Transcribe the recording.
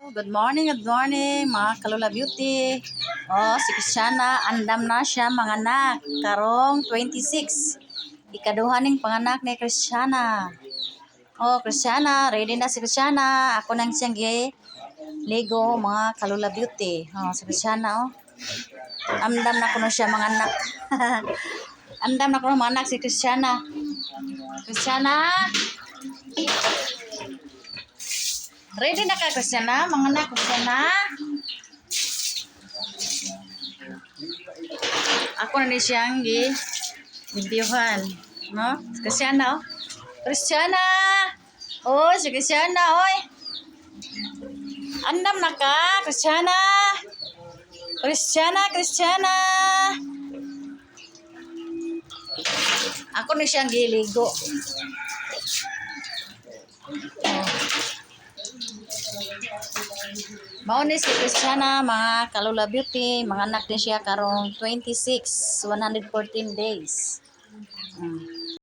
Good morning, mga Kalula Beauty. Oh, si Christiana, andam na siya mga anak. Karong 26. Ikaduhaning panganak ni Christiana. Oh, Christiana, ready na si Christiana. Ako nang siyang ligo, mga Kalula Beauty. Oh, si Christiana, oh. Andam na ko na siya mga anak. Andam na ko na mga anak si Christiana. Christiana, ready na ka, Christiana? Mga anak, Christiana? Ako na ni siyang videohan. No? Christiana, oh. Christiana! Oh, si Christiana, oy. Andam na ka, Christiana? Christiana! Ako na siyang giligo. Oh. Mao ni si Christiana, mga Kalula Beauty, mga anak din siya karong 26, 114 days.